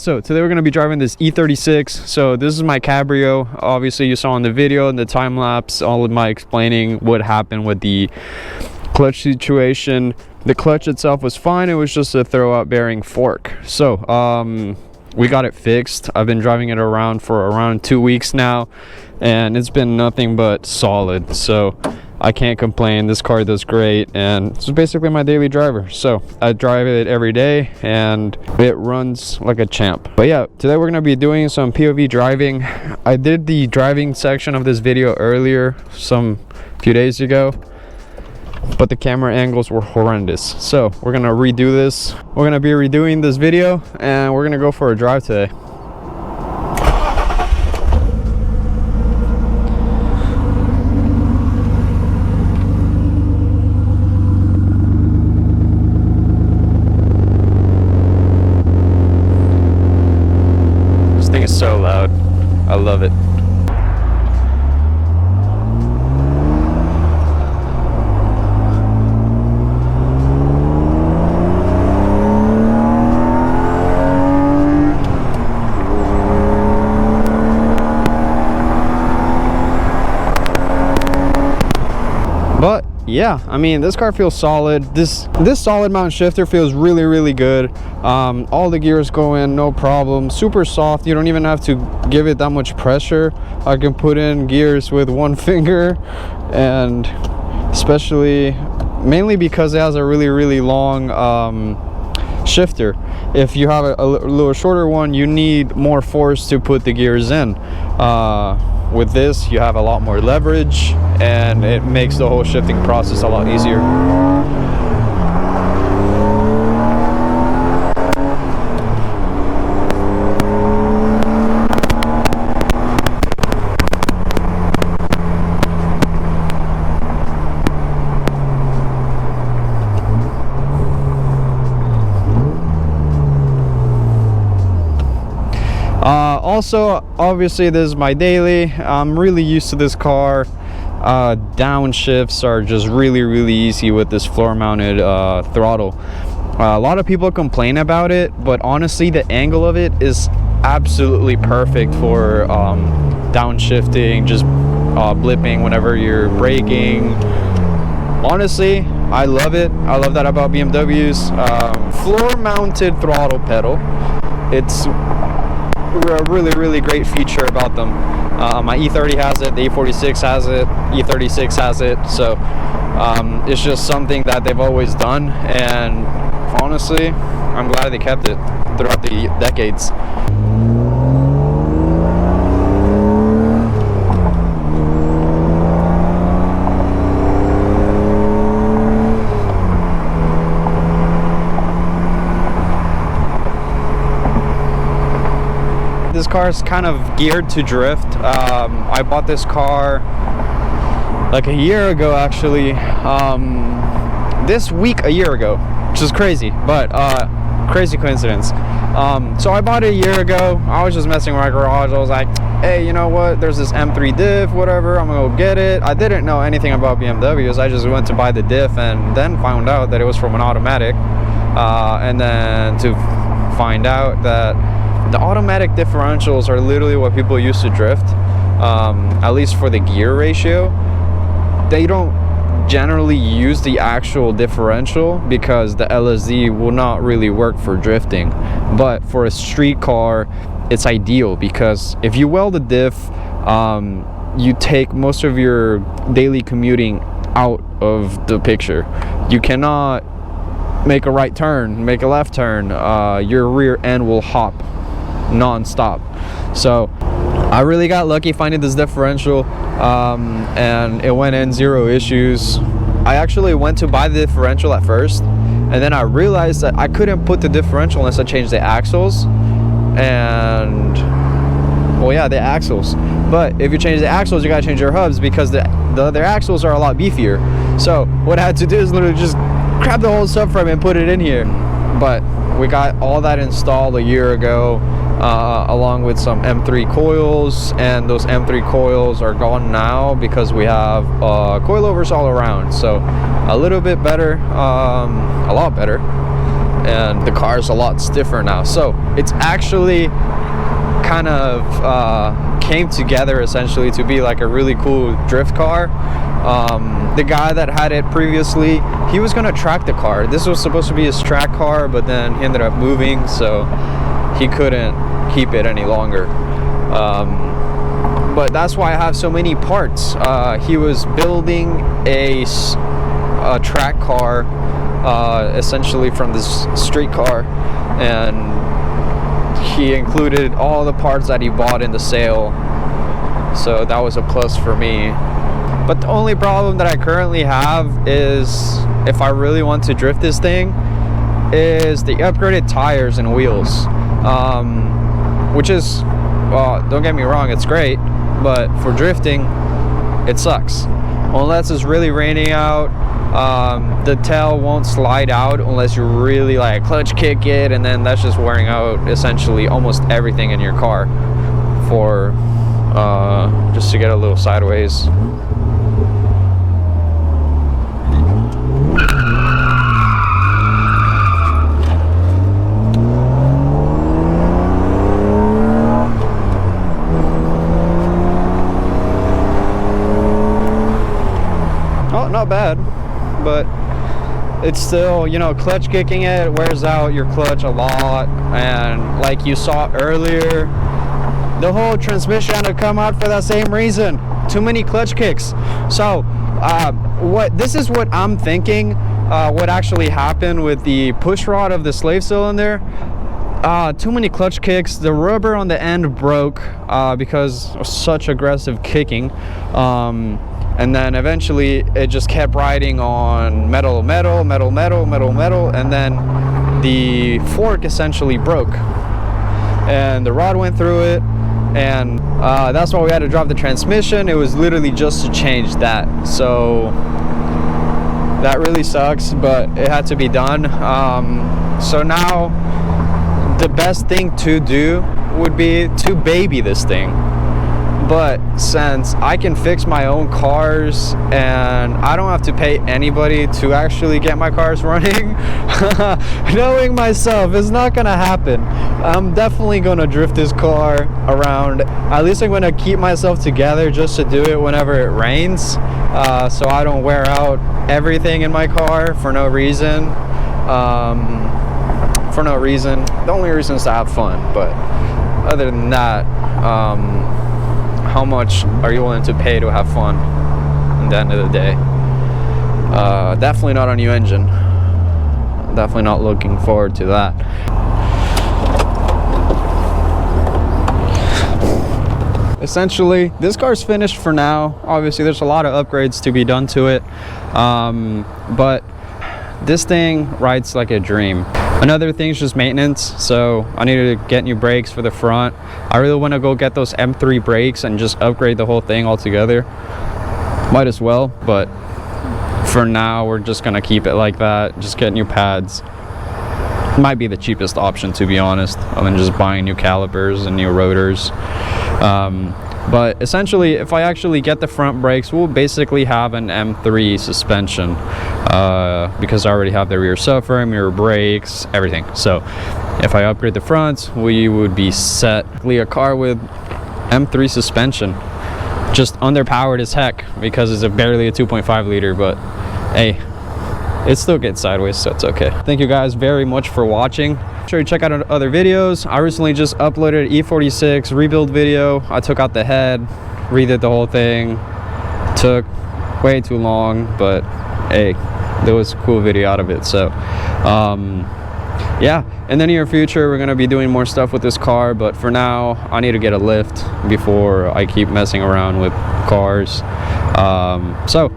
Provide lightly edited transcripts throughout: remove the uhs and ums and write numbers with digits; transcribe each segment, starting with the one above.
so today we're going to be driving this E36. So this is my Cabrio. Obviously you saw in the video and the time lapse all of my explaining what happened with the clutch situation. The clutch itself was fine, it was just a throwout bearing fork. So we got it fixed. I've been driving it around for around 2 weeks now, and it's been nothing but solid, so I can't complain. This car does great, and it's basically my daily driver. So I drive it every day and it runs like a champ. But yeah, today we're gonna be doing some POV driving. I did the driving section of this video earlier, few days ago, but the camera angles were horrendous. So we're gonna redo this. We're gonna be redoing this video and we're gonna go for a drive today. This thing is so loud. I love it. But yeah, I mean, this car feels solid. This solid mount shifter feels really good. All the gears go in, no problem. Super soft. You don't even have to give it that much pressure. I can put in gears with one finger, and especially mainly because it has a really long shifter. If you have a little shorter one, you need more force to put the gears in. With this, you have a lot more leverage, and it makes the whole shifting process a lot easier. Also, obviously this is my daily. I'm really used to this car. Downshifts are just really easy with this floor mounted throttle. A lot of people complain about it, but honestly the angle of it is absolutely perfect for downshifting, just blipping whenever you're braking. Honestly, I love it. I love that about BMWs. Floor mounted throttle pedal, it's a really great feature about them. My E30 has it, the E46 has it, E36 has it, so it's just something that they've always done, and honestly I'm glad they kept it throughout the decades. This car is kind of geared to drift. I bought this car like a year ago, actually. This week, a year ago, which is crazy, but crazy coincidence. So I bought it a year ago. I was just messing with my garage. I was like, hey, you know what? There's this M3 diff, whatever. I'm gonna go get it. I didn't know anything about BMWs. I just went to buy the diff and then found out that it was from an automatic. And then to find out that the automatic differentials are literally what people use to drift, at least for the gear ratio. They don't generally use the actual differential because the LSD will not really work for drifting. But for a street car, it's ideal because if you weld a diff, you take most of your daily commuting out of the picture. You cannot make a right turn, make a left turn. Your rear end will hop non-stop. So I really got lucky finding this differential, and it went in zero issues. I actually went to buy the differential at first, and then I realized that I couldn't put the differential unless I changed the axles. And well, yeah, the axles, but if you change the axles, you gotta change your hubs because the other axles are a lot beefier. So what I had to do is literally just grab the whole subframe and put it in here. But we got all that installed a year ago, along with some M3 coils, and those M3 coils are gone now because we have coilovers all around. So a little bit better, a lot better. and the car is a lot stiffer now. So it's actually kind of came together essentially to be like a really cool drift car. The guy that had it previously, he was gonna track the car. This was supposed to be his track car, but then he ended up moving, so he couldn't keep it any longer. But that's why I have so many parts. He was building a track car, essentially from this street car, and he included all the parts that he bought in the sale, so that was a plus for me. But the only problem that I currently have is, if I really want to drift this thing, is the upgraded tires and wheels, which is, well, don't get me wrong, it's great, but for drifting it sucks. Unless it's really raining out, the tail won't slide out unless you really like clutch kick it, and then that's just wearing out essentially almost everything in your car for just to get a little sideways. Oh, not bad, but it's still, you know, clutch kicking it wears out your clutch a lot, and like you saw earlier, the whole transmission had to come out for that same reason. Too many clutch kicks. So this is what I'm thinking what actually happened with the push rod of the slave cylinder. Too many clutch kicks. The rubber on the end broke because of such aggressive kicking, and then eventually it just kept riding on metal, and then the fork essentially broke and the rod went through it, and that's why we had to drop the transmission. It was literally just to change that, so that really sucks, but it had to be done. So now the best thing to do would be to baby this thing. But since I can fix my own cars and I don't have to pay anybody to actually get my cars running, knowing myself, it's not gonna happen. I'm definitely gonna drift this car around. At least I'm gonna keep myself together just to do it whenever it rains, so I don't wear out everything in my car for no reason. The only reason is to have fun, but other than that, how much are you willing to pay to have fun at the end of the day? Definitely not a new engine. Definitely not looking forward to that. Essentially, this car's finished for now. Obviously, there's a lot of upgrades to be done to it, but this thing rides like a dream. Another thing is just maintenance, so I needed to get new brakes for the front. I really want to go get those M3 brakes and just upgrade the whole thing altogether. Might as well, but for now we're just gonna keep it like that, just get new pads. Might be the cheapest option, to be honest, other than just buying new calipers and new rotors. But essentially, if I actually get the front brakes, we'll basically have an M3 suspension, because I already have the rear subframe, rear brakes, everything. So if I upgrade the front, we would be set. A car with M3 suspension, just underpowered as heck because it's barely a 2.5 liter, but hey, it still gets sideways, so it's okay. Thank you guys very much for watching. Make sure you check out other videos. I recently just uploaded an E46 rebuild video. I took out the head, redid the whole thing. Took way too long, but hey, there was a cool video out of it. So yeah, in the near future we're gonna be doing more stuff with this car, but for now I need to get a lift before I keep messing around with cars. So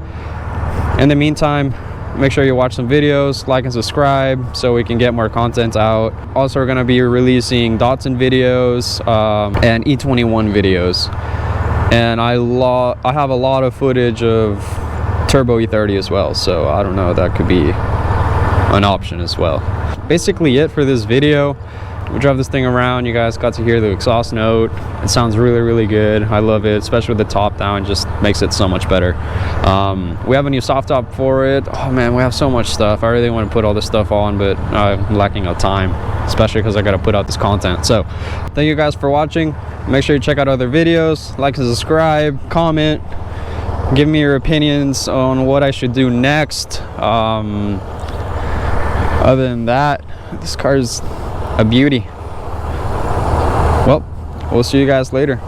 in the meantime, make sure you watch some videos, like and subscribe so we can get more content out. Also, we're going to be releasing Datsun videos and E21 videos. And I have a lot of footage of Turbo E30 as well, so I don't know, that could be an option as well. Basically it for this video. we drove this thing around. You guys got to hear the exhaust note. It sounds really, really good. I love it, especially with the top down. Just makes it so much better. We have a new soft top for it. Oh man, we have so much stuff. I really want to put all this stuff on, but I'm lacking of time, especially because I got to put out this content. So thank you guys for watching. Make sure you check out other videos, like and subscribe, comment, give me your opinions on what I should do next. Other than that, this car is a beauty. Well, we'll see you guys later.